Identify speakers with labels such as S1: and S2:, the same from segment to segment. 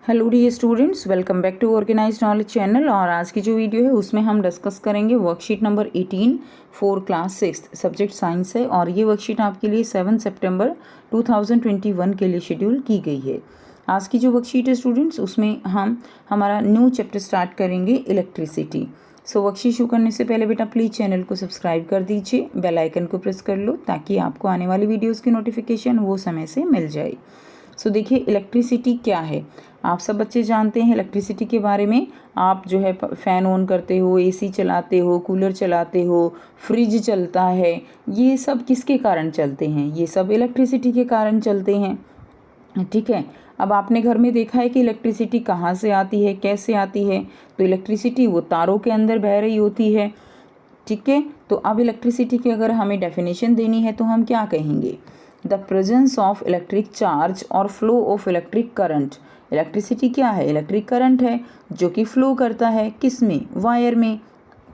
S1: Hello dear students, welcome back to organised knowledge channel. और आज की जो वीडियो है उसमें हम डिस्कस करेंगे worksheet number 18 for class 6 subject science है। और ये वर्कशीट आपके लिए 7 सितंबर 2021 के लिए शेड्यूल की गई है। आज की जो वर्कशीट है स्टूडेंट्स, उसमें हम हमारा न्यू चैप्टर स्टार्ट करेंगे, इलेक्ट्रिसिटी। सो वर्कशीट शुरू करने से पहले बेटा प्लीज़ चैनल को सब्सक्राइब कर दीजिए, बेल आइकन को प्रेस कर लो ताकि आपको आने वाली वीडियोज़ की नोटिफिकेशन वो समय से मिल जाए। सो देखिए, इलेक्ट्रिसिटी क्या है, आप सब बच्चे जानते हैं इलेक्ट्रिसिटी के बारे में। आप जो है फ़ैन ऑन करते हो, एसी चलाते हो, कूलर चलाते हो, फ्रिज चलता है, ये सब किसके कारण चलते हैं? ये सब इलेक्ट्रिसिटी के कारण चलते हैं। ठीक है, अब आपने घर में देखा है कि इलेक्ट्रिसिटी कहाँ से आती है, कैसे आती है? तो इलेक्ट्रिसिटी वो तारों के अंदर बह रही होती है। ठीक है, तो अब इलेक्ट्रिसिटी की अगर हमें डेफिनेशन देनी है तो हम क्या कहेंगे? The presence of electric charge और flow of electric current. Electricity क्या है? इलेक्ट्रिक करंट है जो कि फ्लो करता है किस में? वायर में।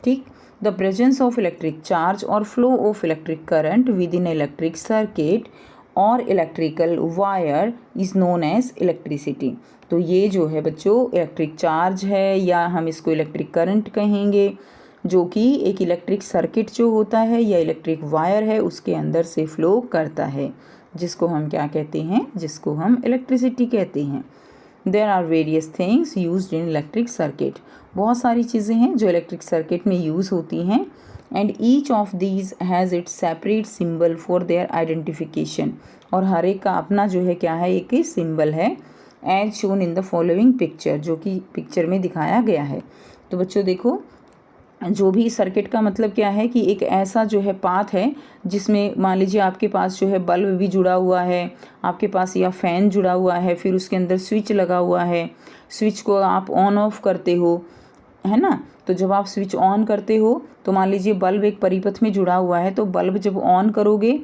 S1: ठीक, the presence of electric charge और flow of electric current within electric circuit और electrical wire is known as electricity. तो ये जो है बच्चों इलेक्ट्रिक चार्ज है, या हम इसको इलेक्ट्रिक करंट कहेंगे, जो कि एक इलेक्ट्रिक सर्किट जो होता है या इलेक्ट्रिक वायर है उसके अंदर से फ्लो करता है, जिसको हम क्या कहते हैं? जिसको हम इलेक्ट्रिसिटी कहते हैं। There are various things used in electric circuit. बहुत सारी चीज़ें हैं जो इलेक्ट्रिक सर्किट में यूज़ होती हैं। And each of these has its separate symbol for their identification. और हर एक का अपना जो है क्या है, एक ही सिंबल है, as shown in the following picture, जो कि पिक्चर में दिखाया गया है। तो बच्चों देखो, जो भी सर्किट का मतलब क्या है कि एक ऐसा जो है पाथ है जिसमें मान लीजिए आपके पास जो है बल्ब भी जुड़ा हुआ है, आपके पास या फ़ैन जुड़ा हुआ है, फिर उसके अंदर स्विच लगा हुआ है, स्विच को आप ऑन ऑफ करते हो, है ना? तो जब आप स्विच ऑन करते हो तो मान लीजिए बल्ब एक परिपथ में जुड़ा हुआ है, तो बल्ब जब ऑन करोगे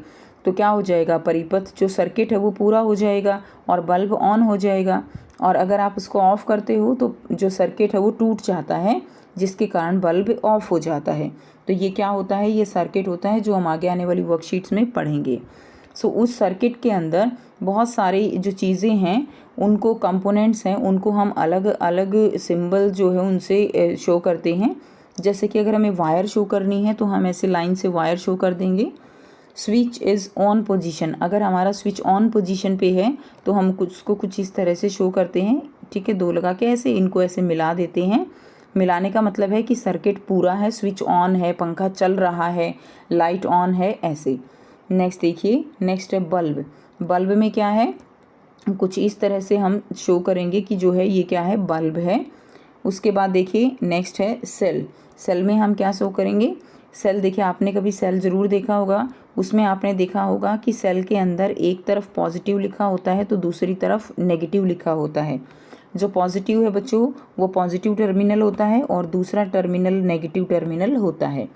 S1: तो क्या हो जाएगा? परिपथ जो सर्किट है वो पूरा हो जाएगा और बल्ब ऑन हो जाएगा। और अगर आप उसको ऑफ़ करते हो तो जो सर्किट है वो टूट जाता है, जिसके कारण बल्ब ऑफ हो जाता है। तो ये क्या होता है? ये सर्किट होता है जो हम आगे आने वाली वर्कशीट्स में पढ़ेंगे। सो उस सर्किट के अंदर बहुत सारी जो चीज़ें हैं, उनको कंपोनेंट्स हैं, उनको हम अलग अलग सिंबल जो है उनसे शो करते हैं। जैसे कि अगर हमें वायर शो करनी है तो हम ऐसे लाइन से वायर शो कर देंगे। स्विच इज़ ऑन पोजीशन, अगर हमारा स्विच ऑन पोजीशन पे है तो हम उसको कुछ इस तरह से शो करते हैं। ठीक है, दो लगा के ऐसे इनको ऐसे मिला देते हैं। मिलाने का मतलब है कि सर्किट पूरा है, स्विच ऑन है, पंखा चल रहा है, लाइट ऑन है, ऐसे। नेक्स्ट देखिए, नेक्स्ट है बल्ब। बल्ब में क्या है? कुछ इस तरह से हम शो करेंगे कि जो है ये क्या है? बल्ब है। उसके बाद देखिए नेक्स्ट है सेल। सेल में हम क्या शो करेंगे? सेल, देखिए आपने कभी सेल ज़रूर देखा होगा, उसमें आपने देखा होगा कि सेल के अंदर एक तरफ पॉजिटिव लिखा होता है तो दूसरी तरफ नेगेटिव लिखा होता है। जो पॉजिटिव है बच्चों वो पॉजिटिव टर्मिनल होता है और दूसरा टर्मिनल नेगेटिव टर्मिनल होता है।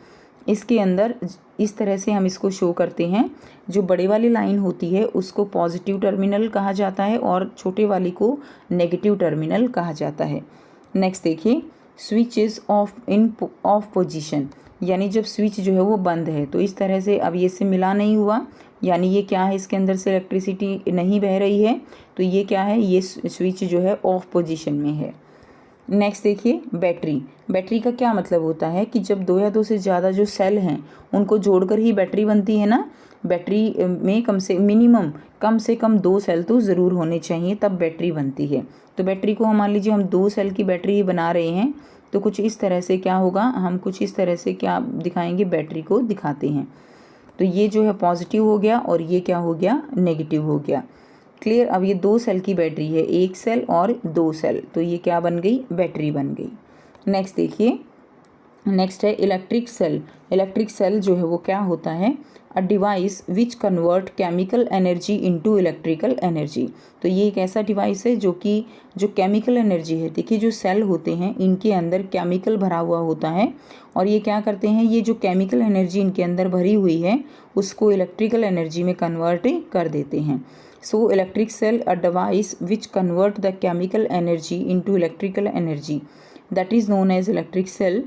S1: इसके अंदर इस तरह से हम इसको शो करते हैं। जो बड़े वाली लाइन होती है उसको पॉजिटिव टर्मिनल कहा जाता है और छोटे वाली को नेगेटिव टर्मिनल कहा जाता है। नेक्स्ट देखिए, स्विच इज़ ऑफ पोजीशन, यानी जब स्विच जो है वो बंद है। तो इस तरह से अब ये से मिला नहीं हुआ, यानी ये क्या है? इसके अंदर से इलेक्ट्रिसिटी नहीं बह रही है, तो ये क्या है? ये स्विच जो है ऑफ पोजीशन में है। नेक्स्ट देखिए बैटरी। बैटरी का क्या मतलब होता है कि जब दो या दो से ज़्यादा जो सेल हैं उनको जोड़कर ही बैटरी बनती है ना। बैटरी में कम से कम 2 सेल तो ज़रूर होने चाहिए, तब बैटरी बनती है। तो बैटरी को हम मान लीजिए हम 2 सेल की बैटरी ही बना रहे हैं, तो कुछ इस तरह से क्या होगा? हम कुछ इस तरह से क्या दिखाएंगे? बैटरी को दिखाते हैं। तो ये जो है पॉजिटिव हो गया और ये क्या हो गया? नेगेटिव हो गया। क्लियर? अब ये 2 सेल की बैटरी है, 1 सेल और 2 सेल, तो ये क्या बन गई? बैटरी बन गई। नेक्स्ट देखिए, नेक्स्ट है इलेक्ट्रिक सेल। इलेक्ट्रिक सेल जो है वो क्या होता है? A device which convert chemical energy into electrical energy. तो ये एक ऐसा डिवाइस है जो कि जो केमिकल एनर्जी है, देखिए जो सेल होते हैं इनके अंदर केमिकल भरा हुआ होता है और ये क्या करते हैं? ये जो केमिकल एनर्जी इनके अंदर भरी हुई है उसको इलेक्ट्रिकल एनर्जी में कन्वर्ट कर देते हैं। So electric cell a device which convert the chemical energy into electrical energy, that is known as electric cell.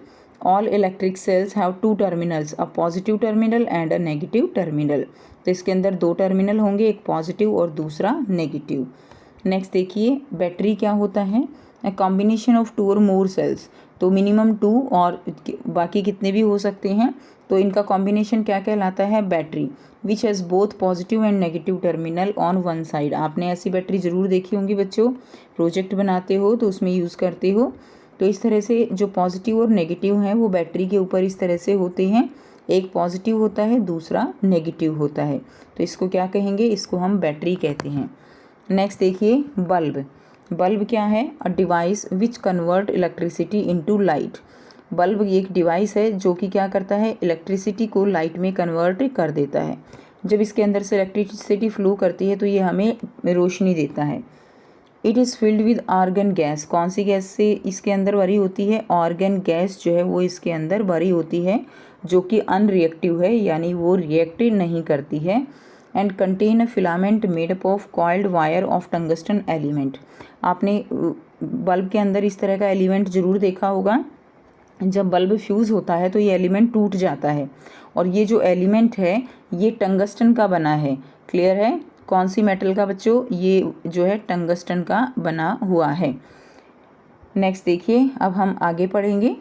S1: All electric cells have two terminals, a positive terminal and a negative terminal. तो इसके अंदर 2 terminal होंगे, एक positive और दूसरा negative. Next देखिए battery क्या होता है, ए कॉम्बिनेशन ऑफ 2 और मोर सेल्स, तो मिनिमम 2 और बाकी कितने भी हो सकते हैं, तो इनका कॉम्बिनेशन क्या कहलाता है, battery, which has both positive and negative terminal on one side. आपने ऐसी बैटरी ज़रूर देखी होंगी बच्चों, प्रोजेक्ट बनाते हो तो उसमें यूज़ करते हो। तो इस तरह से जो पॉजिटिव और नेगेटिव हैं वो बैटरी के ऊपर इस तरह से होते हैं, एक पॉजिटिव होता है दूसरा नेगेटिव होता है, तो इसको क्या कहेंगे, इसको हम बैटरी कहते हैं। नेक्स्ट देखिए बल्ब, बल्ब क्या है, a device which convert electricity into light. Bulb एक डिवाइस है जो कि क्या करता है, इलेक्ट्रिसिटी को लाइट में कन्वर्ट कर देता है। जब इसके अंदर से इलेक्ट्रिसिटी फ्लो करती है तो ये हमें रोशनी देता है। It is filled with argon gas, कौन सी गैस से इसके अंदर भरी होती है, आर्गन गैस जो है वो इसके अंदर भरी होती है, जो कि अनरिएक्टिव है, यानी वो रिएक्ट नहीं करती है। And contain a filament made up of coiled wire of tungsten element. आपने बल्ब के अंदर इस तरह का एलिमेंट ज़रूर देखा होगा, जब बल्ब फ्यूज़ होता है तो ये एलिमेंट टूट जाता है, और ये जो एलिमेंट है ये टंगस्टन का बना है। क्लियर है, कौन सी मेटल का बच्चों, ये जो है टंगस्टन का बना हुआ है। नेक्स्ट देखिए अब हम आगे पढ़ेंगे।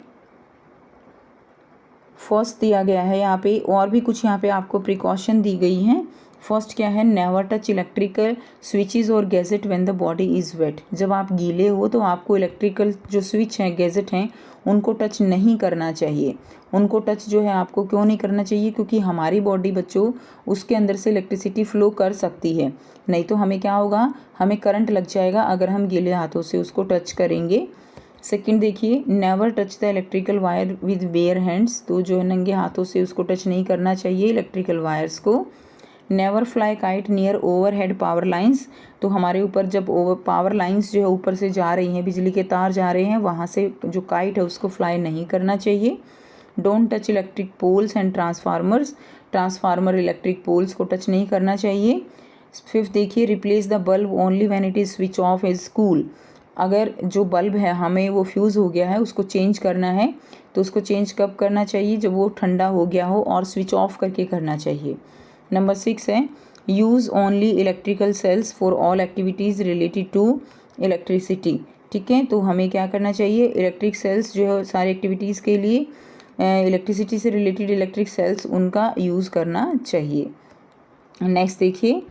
S1: फर्स्ट दिया गया है यहाँ पे, और भी कुछ यहाँ पे आपको प्रिकॉशन दी गई हैं। फर्स्ट क्या है, नेवर टच इलेक्ट्रिकल स्विचेस और gadget when the body is wet. जब आप गीले हो तो आपको इलेक्ट्रिकल जो स्विच हैं, गैजेट हैं, उनको टच नहीं करना चाहिए। उनको टच जो है आपको क्यों नहीं करना चाहिए, क्योंकि हमारी बॉडी बच्चों उसके अंदर से इलेक्ट्रिसिटी फ्लो कर सकती है, नहीं तो हमें क्या होगा, हमें करंट लग जाएगा अगर हम गीले हाथों से उसको टच करेंगे। सेकंड देखिए, never touch the electrical wire with bare hands, तो जो है नंगे हाथों से उसको टच नहीं करना चाहिए इलेक्ट्रिकल वायर्स को। Never fly kite near over head power lines, तो हमारे ऊपर जब पावर लाइन्स जो है ऊपर से जा रही हैं, बिजली के तार जा रहे हैं, वहाँ से जो काइट है उसको फ्लाई नहीं करना चाहिए। Don't touch electric poles and transformers, transformer electric poles को टच नहीं करना चाहिए। फिफ्थ देखिए, replace the bulb only when it is switch off is cool. अगर जो बल्ब है हमें वो फ्यूज़ हो गया है, उसको चेंज करना है, तो उसको चेंज कब करना चाहिए, जब वो ठंडा हो गया हो, और स्विच ऑफ करके करना चाहिए। नंबर 6 है, use only electrical cells for all activities related to electricity. ठीक है, तो हमें क्या करना चाहिए, इलेक्ट्रिक सेल्स जो है सारी एक्टिविटीज़ के लिए इलेक्ट्रिसिटी से रिलेटेड इलेक्ट्रिक सेल्स उनका यूज़ करना चाहिए। नेक्स्ट देखिए,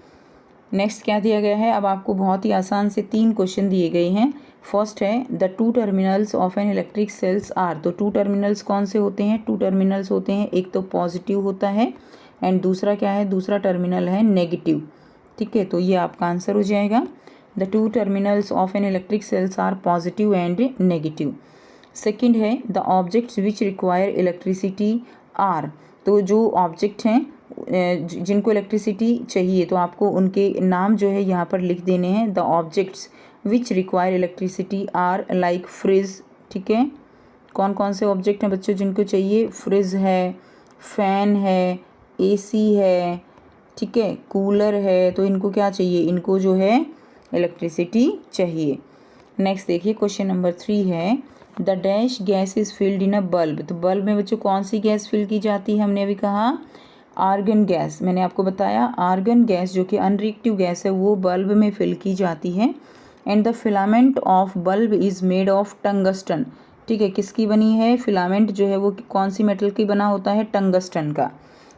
S1: नेक्स्ट क्या दिया गया है, अब आपको बहुत ही आसान से 3 क्वेश्चन दिए गए हैं। फर्स्ट है, the 2 terminals of an electric cells are, तो 2 टर्मिनल्स कौन से होते हैं, 2 टर्मिनल्स होते हैं, एक तो पॉजिटिव होता है एंड दूसरा क्या है, दूसरा टर्मिनल है नेगेटिव। ठीक है, तो ये आपका आंसर हो जाएगा। The 2 terminals of an electric cells are positive and negative. Second है, the objects which require electricity are, तो जो ऑब्जेक्ट हैं जिनको इलेक्ट्रिसिटी चाहिए, तो आपको उनके नाम जो है यहाँ पर लिख देने हैं। The objects which require electricity are like fridge. ठीक है, कौन कौन से ऑब्जेक्ट हैं बच्चों जिनको चाहिए, फ्रिज है, फ़ैन है, एसी है, ठीक है, कूलर है, तो इनको क्या चाहिए, इनको जो है इलेक्ट्रिसिटी चाहिए। नेक्स्ट देखिए क्वेश्चन नंबर 3 है, the dash gas is filled in a bulb, तो बल्ब में बच्चों कौन सी गैस फिल की जाती है, हमने अभी कहा आर्गन गैस। मैंने आपको बताया आर्गन गैस जो कि अनरिएक्टिव गैस है वो बल्ब में फिल की जाती है। And the filament of bulb is made of tungsten. ठीक है, किसकी बनी है, फिलामेंट जो है वो कौन सी मेटल की बना होता है, टंगस्टन का।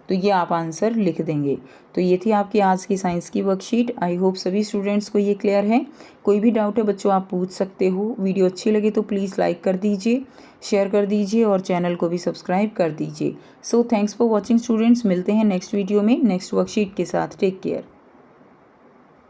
S1: तो ये आप आंसर लिख देंगे। तो ये थी आपकी आज की साइंस की वर्कशीट। आई होप सभी स्टूडेंट्स को ये क्लियर है। कोई भी डाउट है बच्चों आप पूछ सकते हो। वीडियो अच्छी लगे तो प्लीज़ लाइक कर दीजिए, शेयर कर दीजिए और चैनल को भी सब्सक्राइब कर दीजिए। So thanks for watching students, मिलते हैं नेक्स्ट वीडियो में नेक्स्ट वर्कशीट के साथ। Take care.